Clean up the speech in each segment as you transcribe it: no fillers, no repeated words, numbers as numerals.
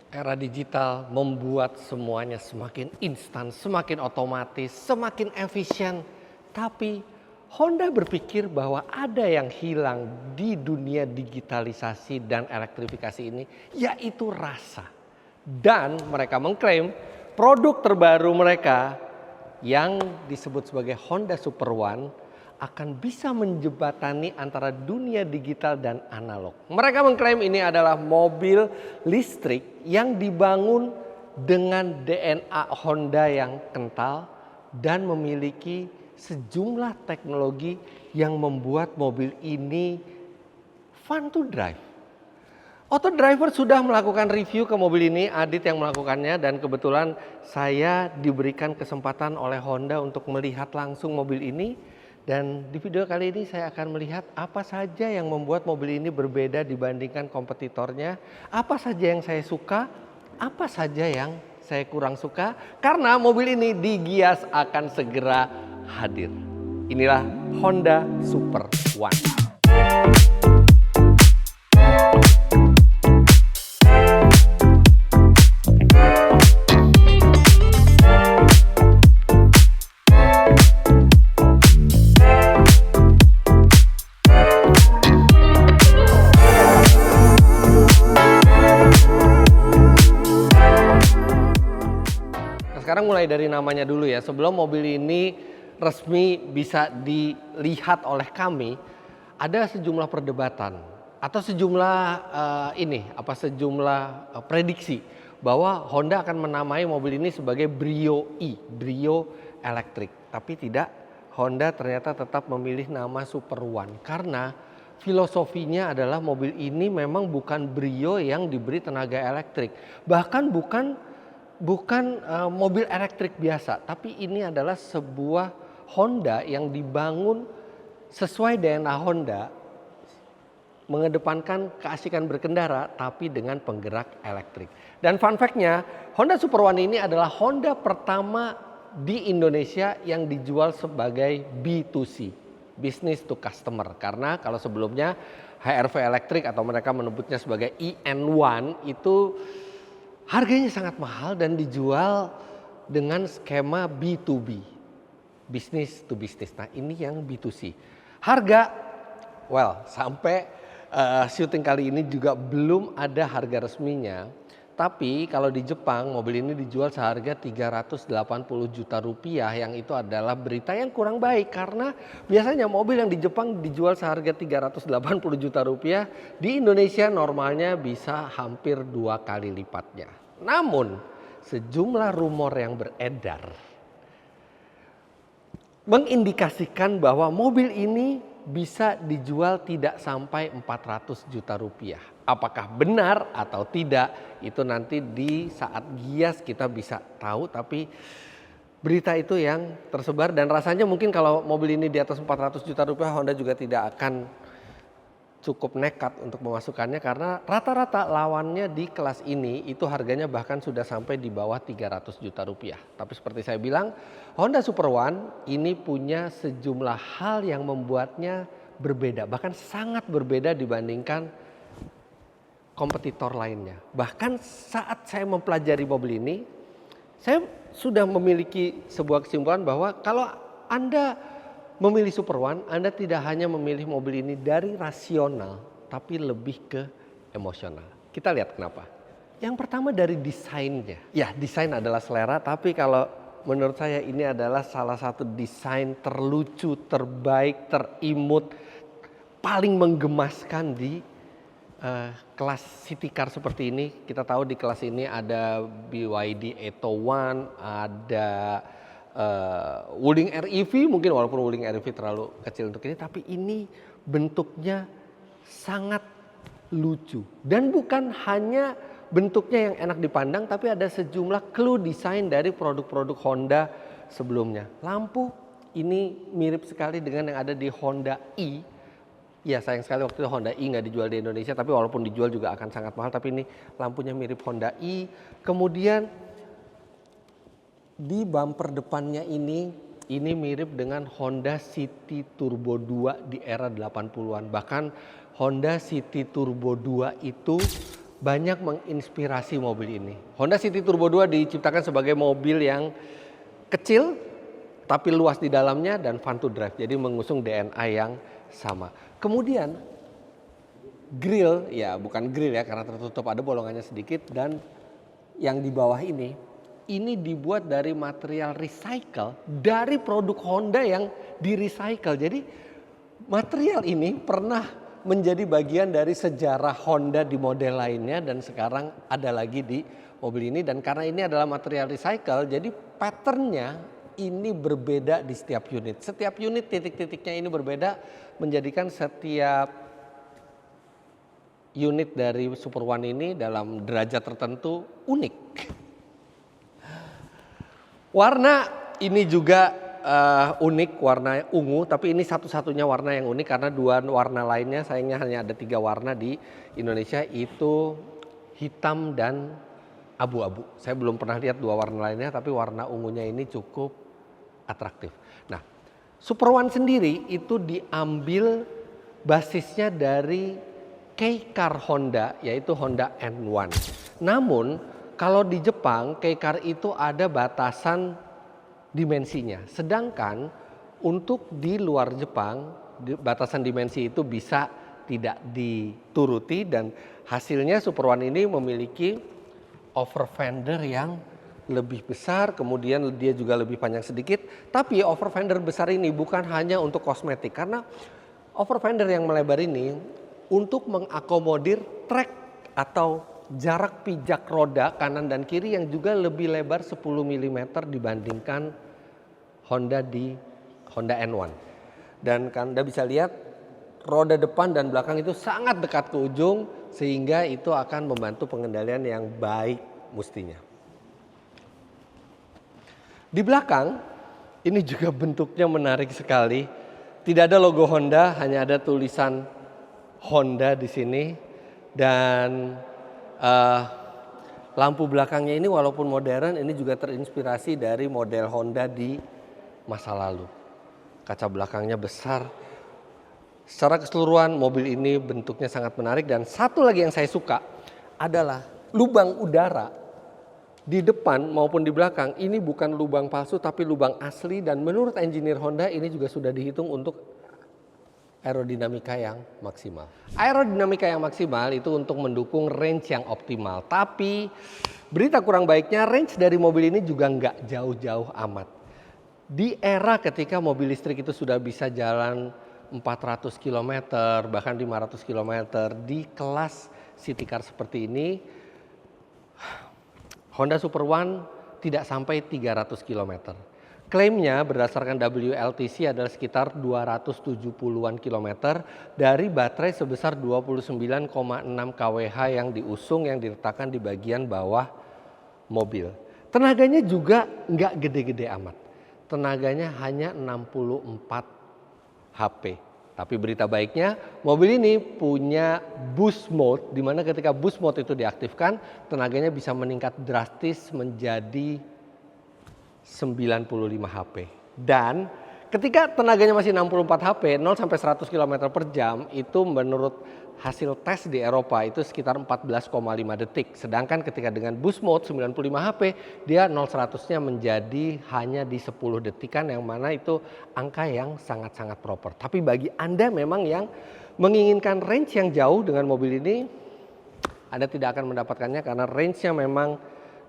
Era digital membuat semuanya semakin instan, semakin otomatis, semakin efisien. Tapi Honda berpikir bahwa ada yang hilang di dunia digitalisasi dan elektrifikasi ini, yaitu rasa. Dan mereka mengklaim produk terbaru mereka yang disebut sebagai Honda Super One akan bisa menjembatani antara dunia digital dan analog. Mereka mengklaim ini adalah mobil listrik yang dibangun dengan DNA Honda yang kental dan memiliki sejumlah teknologi yang membuat mobil ini fun to drive. Auto Driver sudah melakukan review ke mobil ini, Adit yang melakukannya, dan kebetulan saya diberikan kesempatan oleh Honda untuk melihat langsung mobil ini. Dan di video kali ini saya akan melihat apa saja yang membuat mobil ini berbeda dibandingkan kompetitornya, apa saja yang saya suka, apa saja yang saya kurang suka, karena mobil ini digias akan segera hadir. Inilah Honda Super One. Sekarang mulai dari namanya dulu ya. Sebelum mobil ini resmi bisa dilihat oleh kami, ada sejumlah perdebatan atau sejumlah prediksi bahwa Honda akan menamai mobil ini sebagai Brio E, Brio Electric. Tapi tidak, Honda ternyata tetap memilih nama Super One karena filosofinya adalah mobil ini memang bukan Brio yang diberi tenaga elektrik, bahkan bukan mobil elektrik biasa, tapi ini adalah sebuah Honda yang dibangun sesuai DNA Honda, mengedepankan keasikan berkendara tapi dengan penggerak elektrik. Dan fun fact-nya, Honda Super One ini adalah Honda pertama di Indonesia yang dijual sebagai B2C, business to customer. Karena kalau sebelumnya HR-V elektrik atau mereka menyebutnya sebagai EN1 itu harganya sangat mahal dan dijual dengan skema B2B, business to business. Nah ini yang B2C. Harga, sampai syuting kali ini juga belum ada harga resminya. Tapi kalau di Jepang mobil ini dijual seharga 380 juta rupiah, yang itu adalah berita yang kurang baik. Karena biasanya mobil yang di Jepang dijual seharga 380 juta rupiah, di Indonesia normalnya bisa hampir 2 kali lipatnya. Namun sejumlah rumor yang beredar mengindikasikan bahwa mobil ini bisa dijual tidak sampai 400 juta rupiah. Apakah benar atau tidak itu nanti di saat gias kita bisa tahu, tapi berita itu yang tersebar dan rasanya mungkin kalau mobil ini di atas 400 juta rupiah Honda juga tidak akan cukup nekat untuk memasukkannya karena rata-rata lawannya di kelas ini itu harganya bahkan sudah sampai di bawah 300 juta rupiah. Tapi seperti saya bilang, Honda Super One ini punya sejumlah hal yang membuatnya berbeda, bahkan sangat berbeda dibandingkan kompetitor lainnya. Bahkan saat saya mempelajari mobil ini, saya sudah memiliki sebuah kesimpulan bahwa kalau Anda memilih Super One, Anda tidak hanya memilih mobil ini dari rasional, tapi lebih ke emosional. Kita lihat kenapa. Yang pertama dari desainnya. Ya, desain adalah selera, tapi kalau menurut saya ini adalah salah satu desain terlucu, terbaik, terimut, paling menggemaskan di kelas city car seperti ini. Kita tahu di kelas ini ada BYD Atto One, ada Wuling REV, mungkin walaupun Wuling REV terlalu kecil untuk ini, tapi ini bentuknya sangat lucu. Dan bukan hanya bentuknya yang enak dipandang, tapi ada sejumlah clue desain dari produk-produk Honda sebelumnya. Lampu ini mirip sekali dengan yang ada di Honda E. Ya sayang sekali waktu itu Honda E nggak dijual di Indonesia, tapi walaupun dijual juga akan sangat mahal, tapi ini lampunya mirip Honda E. Kemudian di bumper depannya ini mirip dengan Honda City Turbo 2 di era 80-an. Bahkan Honda City Turbo 2 itu banyak menginspirasi mobil ini. Honda City Turbo 2 diciptakan sebagai mobil yang kecil tapi luas di dalamnya dan fun to drive. Jadi mengusung DNA yang sama. Kemudian grill, ya bukan grill ya karena tertutup, ada bolongannya sedikit, dan yang di bawah ini dibuat dari material recycle dari produk Honda yang di recycle. Jadi material ini pernah menjadi bagian dari sejarah Honda di model lainnya dan sekarang ada lagi di mobil ini. Dan karena ini adalah material recycle, jadi patternnya ini berbeda di setiap unit. Setiap unit titik-titiknya ini berbeda, menjadikan setiap unit dari Super One ini dalam derajat tertentu unik. Warna ini juga unik, warna ungu, tapi ini satu-satunya warna yang unik karena dua warna lainnya sayangnya hanya ada 3 warna di Indonesia, itu hitam dan abu-abu. Saya belum pernah lihat 2 warna lainnya, tapi warna ungunya ini cukup atraktif. Nah, Super One sendiri itu diambil basisnya dari kei-car Honda, yaitu Honda N1. Namun kalau di Jepang kei-car itu ada batasan dimensinya. Sedangkan untuk di luar Jepang batasan dimensi itu bisa tidak dituruti, dan hasilnya Super One ini memiliki over fender yang lebih besar, kemudian dia juga lebih panjang sedikit. Tapi over fender besar ini bukan hanya untuk kosmetik, karena over fender yang melebar ini untuk mengakomodir trek atau jarak pijak roda kanan dan kiri yang juga lebih lebar 10 mm dibandingkan Honda di Honda N1. Dan Anda bisa lihat roda depan dan belakang itu sangat dekat ke ujung, sehingga itu akan membantu pengendalian yang baik mestinya. Di belakang ini juga bentuknya menarik sekali. Tidak ada logo Honda, hanya ada tulisan Honda di sini, dan lampu belakangnya ini walaupun modern, ini juga terinspirasi dari model Honda di masa lalu. Kaca belakangnya besar. Secara keseluruhan mobil ini bentuknya sangat menarik, dan satu lagi yang saya suka adalah lubang udara di depan maupun di belakang. Ini bukan lubang palsu tapi lubang asli, dan menurut engineer Honda ini juga sudah dihitung untuk aerodinamika yang maksimal. Aerodinamika yang maksimal itu untuk mendukung range yang optimal. Tapi berita kurang baiknya, range dari mobil ini juga nggak jauh-jauh amat. Di era ketika mobil listrik itu sudah bisa jalan 400 km, bahkan 500 km di kelas city car seperti ini, Honda Super One tidak sampai 300 km. Klaimnya berdasarkan WLTC adalah sekitar 270-an kilometer dari baterai sebesar 29,6 kWh yang diusung, yang diletakkan di bagian bawah mobil. Tenaganya juga nggak gede-gede amat. Tenaganya hanya 64 HP. Tapi berita baiknya, mobil ini punya boost mode, di mana ketika boost mode itu diaktifkan, tenaganya bisa meningkat drastis menjadi 95 HP. Dan ketika tenaganya masih 64 HP, 0 sampai 100 km per jam, itu menurut hasil tes di Eropa itu sekitar 14,5 detik. Sedangkan ketika dengan boost mode 95 HP, dia 0-100-nya menjadi hanya di 10 detikan, yang mana itu angka yang sangat-sangat proper. Tapi bagi Anda memang yang menginginkan range yang jauh dengan mobil ini, Anda tidak akan mendapatkannya karena range-nya memang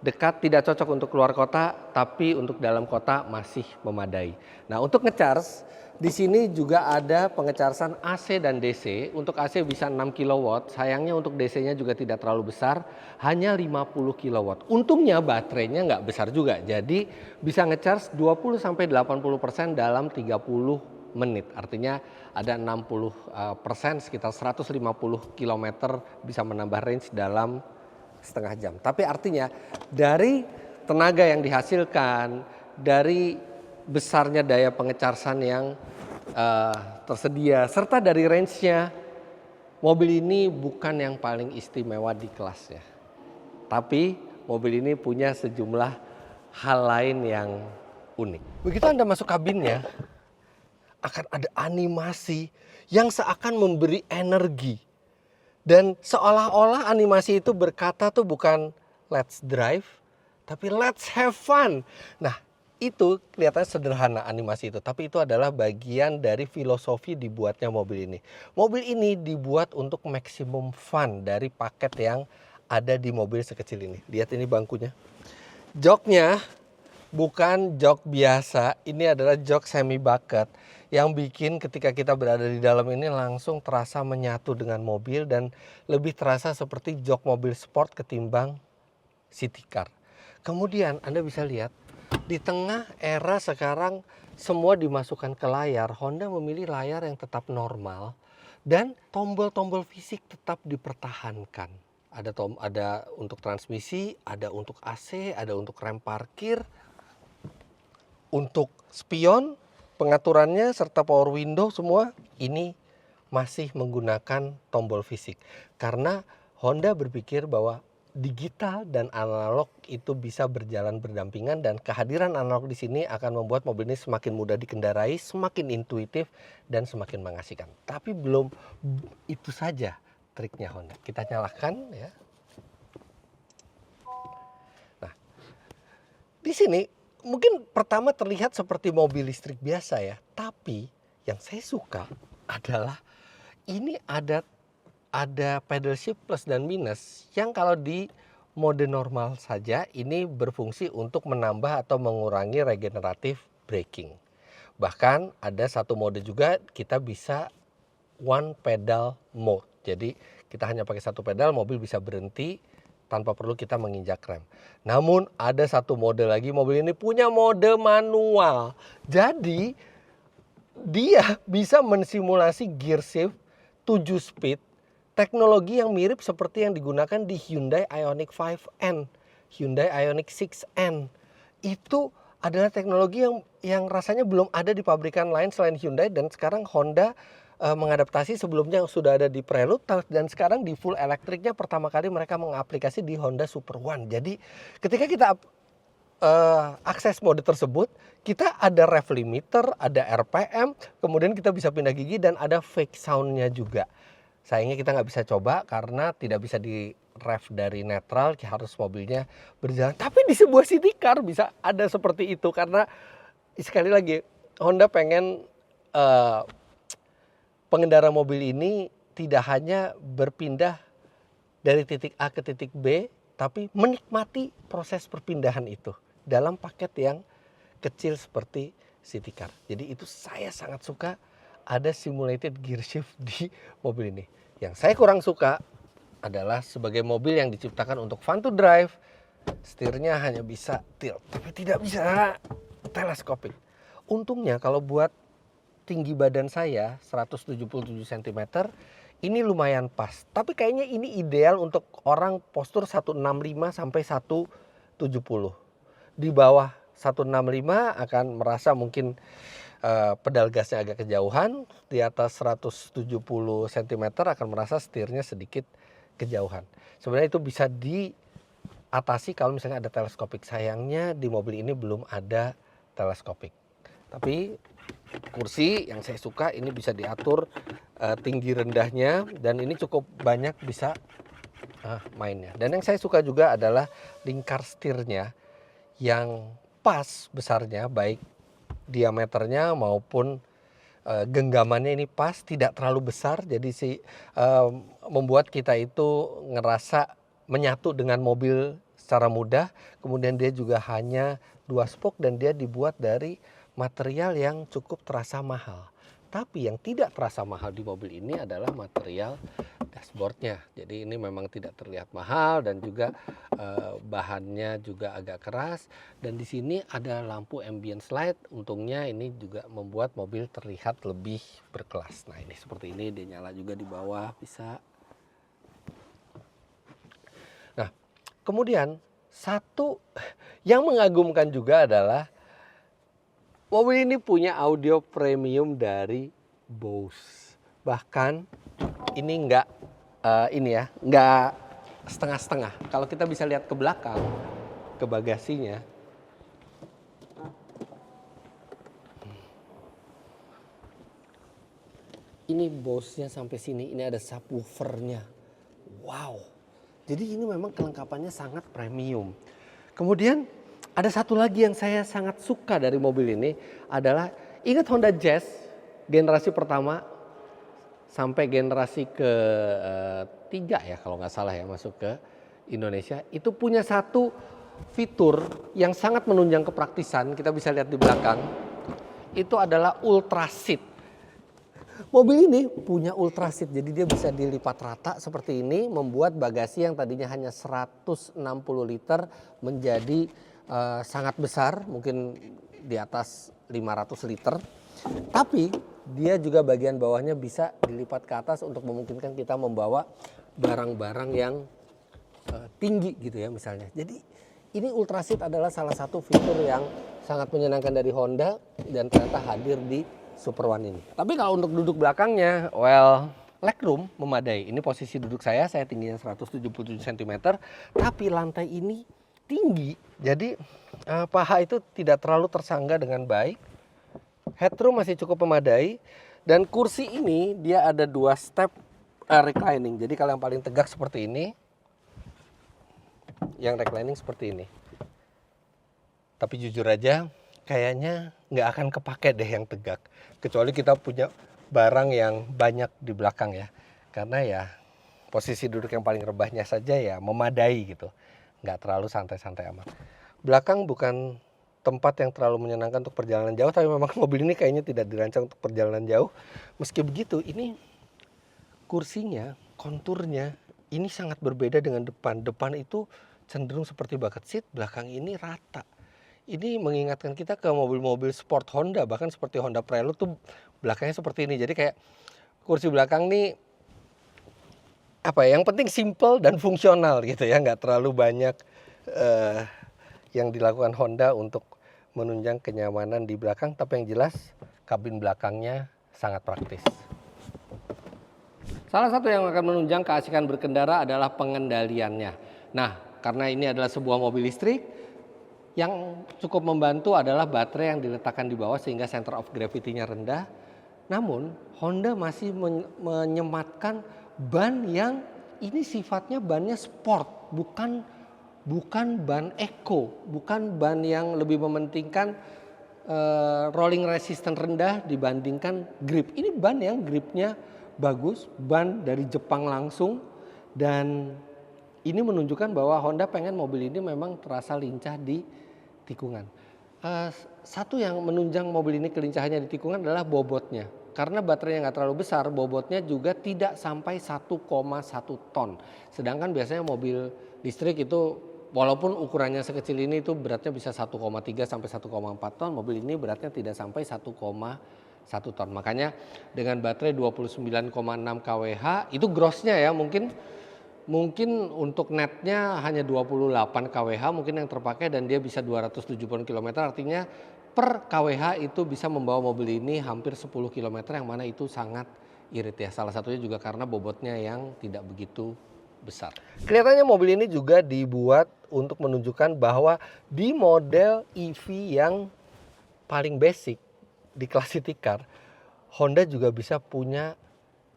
dekat, tidak cocok untuk keluar kota, tapi untuk dalam kota masih memadai. Nah, untuk ngecharge di sini juga ada pengechargean AC dan DC. Untuk AC bisa 6 kW, sayangnya untuk DC-nya juga tidak terlalu besar, hanya 50 kW. Untungnya baterainya nggak besar juga, jadi bisa ngecharge 20-80% dalam 30 menit. Artinya ada 60%, sekitar 150 km bisa menambah range dalam setengah jam. Tapi artinya dari tenaga yang dihasilkan, dari besarnya daya pengechargean yang tersedia, serta dari range-nya, mobil ini bukan yang paling istimewa di kelasnya. Tapi mobil ini punya sejumlah hal lain yang unik. Begitu Anda masuk kabinnya, akan ada animasi yang seakan memberi energi Dan seolah-olah animasi itu berkata tuh bukan let's drive, tapi let's have fun. Nah, itu kelihatannya sederhana animasi itu, tapi itu adalah bagian dari filosofi dibuatnya mobil ini. Mobil ini dibuat untuk maksimum fun dari paket yang ada di mobil sekecil ini. Lihat ini bangkunya. Joknya bukan jok biasa, ini adalah jok semi bucket yang bikin ketika kita berada di dalam ini langsung terasa menyatu dengan mobil dan lebih terasa seperti jok mobil sport ketimbang city car. Kemudian Anda bisa lihat di tengah era sekarang semua dimasukkan ke layar, Honda memilih layar yang tetap normal dan tombol-tombol fisik tetap dipertahankan. Ada untuk transmisi, ada untuk AC, ada untuk rem parkir, untuk spion, pengaturannya serta power window semua ini masih menggunakan tombol fisik. Karena Honda berpikir bahwa digital dan analog itu bisa berjalan berdampingan dan kehadiran analog di sini akan membuat mobil ini semakin mudah dikendarai, semakin intuitif dan semakin mengasihkan. Tapi belum itu saja triknya Honda. Kita nyalakan ya. Nah, di sini mungkin pertama terlihat seperti mobil listrik biasa ya, tapi yang saya suka adalah ini ada pedal shift plus dan minus yang kalau di mode normal saja ini berfungsi untuk menambah atau mengurangi regeneratif braking. Bahkan ada satu mode juga kita bisa one pedal mode. Jadi kita hanya pakai satu pedal, mobil bisa berhenti tanpa perlu kita menginjak rem. Namun ada satu mode lagi, mobil ini punya mode manual. Jadi dia bisa mensimulasi gear shift 7 speed, teknologi yang mirip seperti yang digunakan di Hyundai Ioniq 5N, Hyundai Ioniq 6N. Itu adalah teknologi yang rasanya belum ada di pabrikan lain selain Hyundai, dan sekarang Honda mengadaptasi. Sebelumnya sudah ada di Prelude dan sekarang di full elektriknya pertama kali mereka mengaplikasi di Honda Super One. Jadi ketika kita akses mode tersebut, kita ada rev limiter, ada RPM, kemudian kita bisa pindah gigi dan ada fake soundnya juga. Sayangnya kita nggak bisa coba karena tidak bisa di rev dari netral, harus mobilnya berjalan. Tapi di sebuah city car bisa ada seperti itu karena sekali lagi Honda pengen pengendara mobil ini tidak hanya berpindah dari titik A ke titik B, tapi menikmati proses perpindahan itu dalam paket yang kecil seperti city car. Jadi itu saya sangat suka ada simulated gear shift di mobil ini. Yang saya kurang suka adalah sebagai mobil yang diciptakan untuk fun to drive, setirnya hanya bisa tilt, tapi tidak bisa teleskopik. Untungnya kalau buat tinggi badan saya 177 cm, ini lumayan pas. Tapi kayaknya ini ideal untuk orang postur 165 sampai 170. Di bawah 165 akan merasa mungkin pedal gasnya agak kejauhan, di atas 170 cm akan merasa setirnya sedikit kejauhan. Sebenarnya itu bisa diatasi kalau misalnya ada teleskopik. Sayangnya di mobil ini belum ada teleskopik. Tapi kursi yang saya suka ini bisa diatur tinggi rendahnya dan ini cukup banyak bisa mainnya. Dan yang saya suka juga adalah lingkar setirnya yang pas besarnya, baik diameternya maupun genggamannya ini pas, tidak terlalu besar, jadi membuat kita itu ngerasa menyatu dengan mobil secara mudah. Kemudian dia juga hanya 2 spoke dan dia dibuat dari material yang cukup terasa mahal. Tapi yang tidak terasa mahal di mobil ini adalah material dashboardnya. Jadi ini memang tidak terlihat mahal dan juga bahannya juga agak keras. Dan di sini ada lampu ambient light. Untungnya ini juga membuat mobil terlihat lebih berkelas. Nah ini seperti ini, dia nyala juga di bawah bisa. Nah kemudian satu yang mengagumkan juga adalah mobil ini punya audio premium dari Bose. Bahkan ini enggak setengah-setengah. Kalau kita bisa lihat ke belakang, ke bagasinya, ini Bose-nya sampai sini. Ini ada subwoofernya. Wow, jadi ini memang kelengkapannya sangat premium. Kemudian ada satu lagi yang saya sangat suka dari mobil ini adalah, ingat Honda Jazz generasi pertama sampai generasi ketiga ya kalau nggak salah ya masuk ke Indonesia, itu punya satu fitur yang sangat menunjang kepraktisan, kita bisa lihat di belakang, itu adalah Ultra Seat. Mobil ini punya Ultra Seat, jadi dia bisa dilipat rata seperti ini, membuat bagasi yang tadinya hanya 160 liter menjadi sangat besar, mungkin di atas 500 liter. Tapi dia juga bagian bawahnya bisa dilipat ke atas untuk memungkinkan kita membawa barang-barang yang tinggi gitu ya misalnya. Jadi ini Ultra Seat adalah salah satu fitur yang sangat menyenangkan dari Honda dan ternyata hadir di Super One ini. Tapi kalau untuk duduk belakangnya, well, legroom memadai. Ini posisi duduk saya tingginya 177 cm, tapi lantai ini tinggi. Jadi paha itu tidak terlalu tersangga dengan baik. Headroom masih cukup memadai. Dan kursi ini dia ada 2 step reclining. Jadi kalau yang paling tegak seperti ini, yang reclining seperti ini. Tapi jujur aja, kayaknya nggak akan kepake deh yang tegak. Kecuali kita punya barang yang banyak di belakang ya. Karena ya posisi duduk yang paling rebahnya saja ya memadai gitu. Nggak terlalu santai-santai amat. Belakang bukan tempat yang terlalu menyenangkan untuk perjalanan jauh. Tapi memang mobil ini kayaknya tidak dirancang untuk perjalanan jauh. Meski begitu, ini kursinya, konturnya, ini sangat berbeda dengan depan. Depan itu cenderung seperti bucket seat, belakang ini rata. Ini mengingatkan kita ke mobil-mobil sport Honda, bahkan seperti Honda Prelude tuh belakangnya seperti ini. Jadi kayak kursi belakang nih apa ya, yang penting simple dan fungsional gitu ya, nggak terlalu banyak yang dilakukan Honda untuk menunjang kenyamanan di belakang, tapi yang jelas kabin belakangnya sangat praktis. Salah satu yang akan menunjang keasikan berkendara adalah pengendaliannya. Nah, karena ini adalah sebuah mobil listrik, yang cukup membantu adalah baterai yang diletakkan di bawah sehingga center of gravity-nya rendah. Namun Honda masih menyematkan ban yang ini sifatnya bannya sport, bukan ban eco, bukan ban yang lebih mementingkan rolling resistance rendah dibandingkan grip. Ini ban yang gripnya bagus, ban dari Jepang langsung, dan ini menunjukkan bahwa Honda pengen mobil ini memang terasa lincah di tikungan. Satu yang menunjang mobil ini kelincahannya di tikungan adalah bobotnya. Karena baterainya nggak terlalu besar, bobotnya juga tidak sampai 1,1 ton. Sedangkan biasanya mobil listrik itu walaupun ukurannya sekecil ini itu beratnya bisa 1,3 sampai 1,4 ton, mobil ini beratnya tidak sampai 1,1 ton. Makanya dengan baterai 29,6 kWh itu grossnya ya, mungkin untuk netnya hanya 28 kWh mungkin yang terpakai, dan dia bisa 270 km, artinya per kWh itu bisa membawa mobil ini hampir 10 km, yang mana itu sangat irit ya. Salah satunya juga karena bobotnya yang tidak begitu besar. Kelihatannya mobil ini juga dibuat untuk menunjukkan bahwa di model EV yang paling basic di kelas city car, Honda juga bisa punya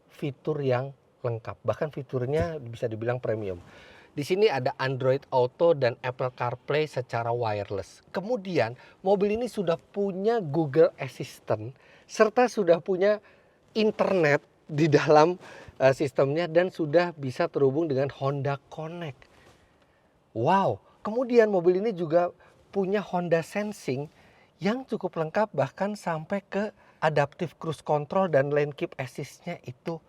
fitur yang lengkap, bahkan fiturnya bisa dibilang premium. Di sini ada Android Auto dan Apple CarPlay secara wireless. Kemudian mobil ini sudah punya Google Assistant serta sudah punya internet di dalam sistemnya dan sudah bisa terhubung dengan Honda Connect. Wow, kemudian mobil ini juga punya Honda Sensing yang cukup lengkap, bahkan sampai ke adaptive cruise control dan lane keep assist-nya itu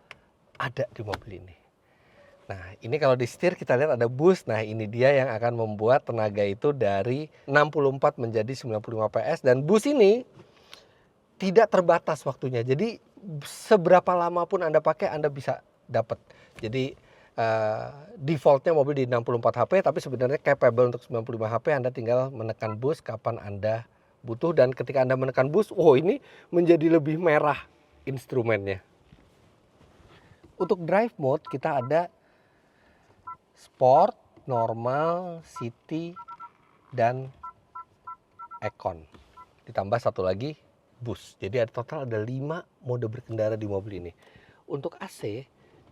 ada di mobil ini. Nah, ini kalau di setir kita lihat ada boost. Nah, ini dia yang akan membuat tenaga itu dari 64 menjadi 95 PS, dan boost ini tidak terbatas waktunya. Jadi seberapa lama pun Anda pakai Anda bisa dapat. Jadi defaultnya mobil di 64 HP, tapi sebenarnya capable untuk 95 HP. Anda tinggal menekan boost kapan Anda butuh, dan ketika Anda menekan boost, ini menjadi lebih merah instrumennya. Untuk drive mode kita ada Sport, Normal, City, dan Econ. Ditambah satu lagi Boost. Jadi total ada 5 mode berkendara di mobil ini. Untuk AC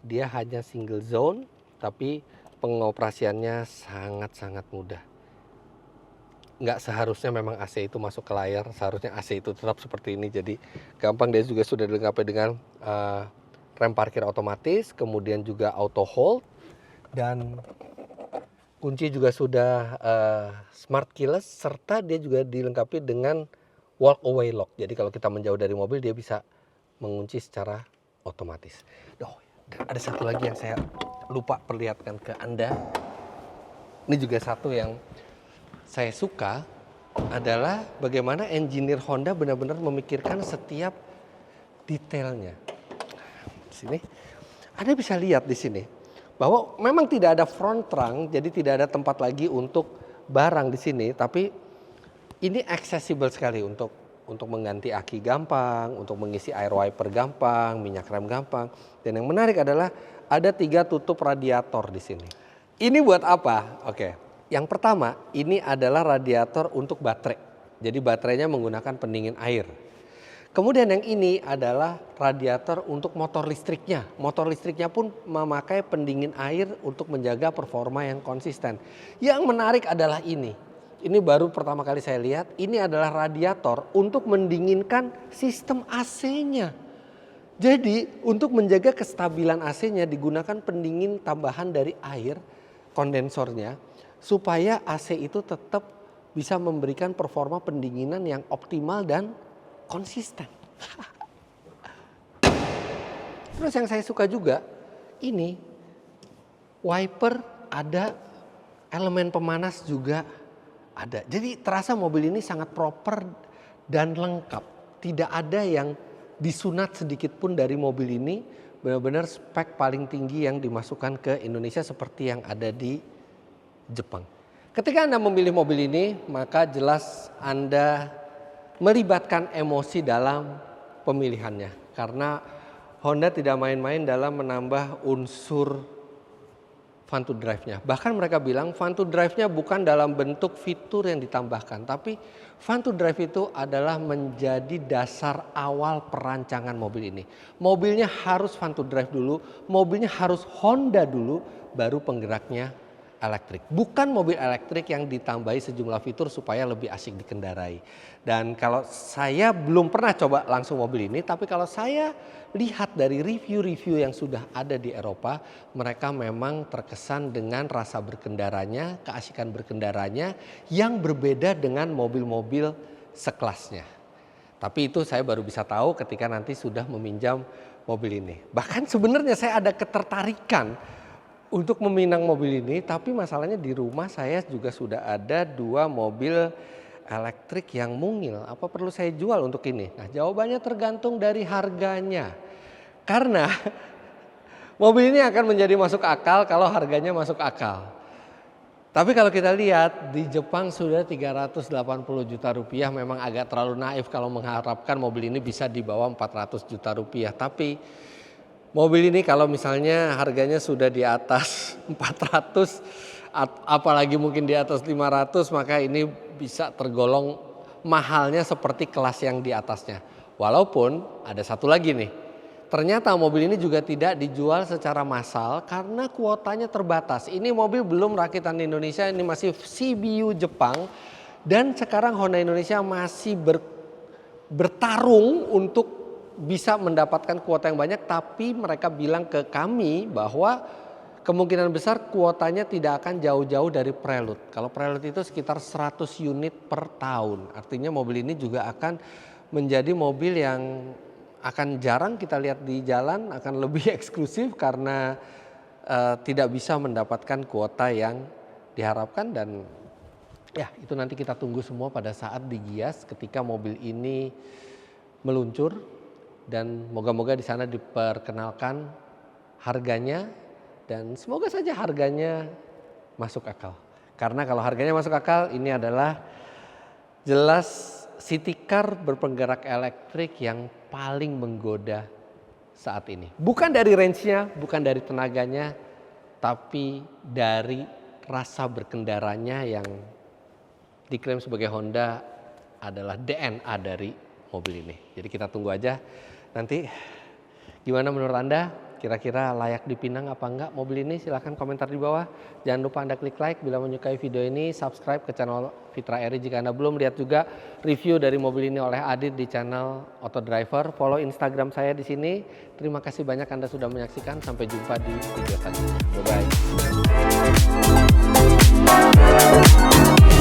dia hanya single zone, tapi pengoperasiannya sangat-sangat mudah. Nggak seharusnya memang AC itu masuk ke layar, seharusnya AC itu tetap seperti ini. Jadi gampang, dia juga sudah dilengkapi dengan rem parkir otomatis, kemudian juga auto hold, dan kunci juga sudah smart keyless, serta dia juga dilengkapi dengan walk away lock. Jadi kalau kita menjauh dari mobil, dia bisa mengunci secara otomatis. Dan ada satu lagi yang saya lupa perlihatkan ke Anda. Ini juga satu yang saya suka, adalah bagaimana engineer Honda benar-benar memikirkan setiap detailnya. Di sini Anda bisa lihat di sini bahwa memang tidak ada front trunk, jadi tidak ada tempat lagi untuk barang di sini, tapi ini accessible sekali untuk mengganti aki gampang, untuk mengisi air wiper gampang, minyak rem gampang. Dan yang menarik adalah ada 3 tutup radiator di sini. Ini buat apa? Oke. Yang pertama, ini adalah radiator untuk baterai. Jadi baterainya menggunakan pendingin air. Kemudian yang ini adalah radiator untuk motor listriknya. Motor listriknya pun memakai pendingin air untuk menjaga performa yang konsisten. Yang menarik adalah ini. Ini baru pertama kali saya lihat, ini adalah radiator untuk mendinginkan sistem AC-nya. Jadi untuk menjaga kestabilan AC-nya digunakan pendingin tambahan dari air, kondensornya, supaya AC itu tetap bisa memberikan performa pendinginan yang optimal dan konsisten. Terus yang saya suka juga, ini wiper ada, elemen pemanas juga ada. Jadi terasa mobil ini sangat proper dan lengkap. Tidak ada yang disunat sedikit pun dari mobil ini. Benar-benar spek paling tinggi yang dimasukkan ke Indonesia seperti yang ada di Jepang. Ketika Anda memilih mobil ini, maka jelas Anda melibatkan emosi dalam pemilihannya. Karena Honda tidak main-main dalam menambah unsur fun to drive-nya. Bahkan mereka bilang fun to drive-nya bukan dalam bentuk fitur yang ditambahkan, tapi fun to drive itu adalah menjadi dasar awal perancangan mobil ini. Mobilnya harus fun to drive dulu, mobilnya harus Honda dulu, baru penggeraknya elektrik. Bukan mobil elektrik yang ditambahi sejumlah fitur supaya lebih asik dikendarai. Dan kalau saya belum pernah coba langsung mobil ini, tapi kalau saya lihat dari review-review yang sudah ada di Eropa, mereka memang terkesan dengan rasa berkendaranya, keasikan berkendaranya yang berbeda dengan mobil-mobil sekelasnya. Tapi itu saya baru bisa tahu ketika nanti sudah meminjam mobil ini. Bahkan sebenarnya saya ada ketertarikan untuk meminang mobil ini, tapi masalahnya di rumah saya juga sudah ada 2 mobil elektrik yang mungil. Apa perlu saya jual untuk ini? Nah, jawabannya tergantung dari harganya. Karena mobil ini akan menjadi masuk akal kalau harganya masuk akal. Tapi kalau kita lihat di Jepang sudah 380 juta rupiah, memang agak terlalu naif kalau mengharapkan mobil ini bisa di bawah 400 juta rupiah. Tapi mobil ini kalau misalnya harganya sudah di atas 400, apalagi mungkin di atas 500, maka ini bisa tergolong mahalnya seperti kelas yang di atasnya. Walaupun ada satu lagi nih, ternyata mobil ini juga tidak dijual secara massal karena kuotanya terbatas. Ini mobil belum rakitan di Indonesia, ini masih CBU Jepang. Dan sekarang Honda Indonesia masih bertarung untuk bisa mendapatkan kuota yang banyak, tapi mereka bilang ke kami bahwa kemungkinan besar kuotanya tidak akan jauh-jauh dari Prelude. Kalau Prelude itu sekitar 100 unit per tahun. Artinya mobil ini juga akan menjadi mobil yang akan jarang kita lihat di jalan, akan lebih eksklusif karena tidak bisa mendapatkan kuota yang diharapkan. Dan ya, itu nanti kita tunggu semua pada saat digias ketika mobil ini meluncur. Dan moga-moga di sana diperkenalkan harganya, dan semoga saja harganya masuk akal. Karena kalau harganya masuk akal, ini adalah jelas city car berpenggerak elektrik yang paling menggoda saat ini. Bukan dari range-nya, bukan dari tenaganya, tapi dari rasa berkendaranya yang diklaim sebagai Honda adalah DNA dari mobil ini. Jadi kita tunggu aja nanti gimana menurut Anda. Kira-kira layak dipinang apa enggak mobil ini? Silahkan komentar di bawah. Jangan lupa Anda klik like bila menyukai video ini, subscribe ke channel Fitra Eri jika Anda belum. Lihat juga review dari mobil ini oleh Adit di channel Auto Driver. Follow Instagram saya di sini. Terima kasih banyak Anda sudah menyaksikan. Sampai jumpa di video selanjutnya. Bye-bye.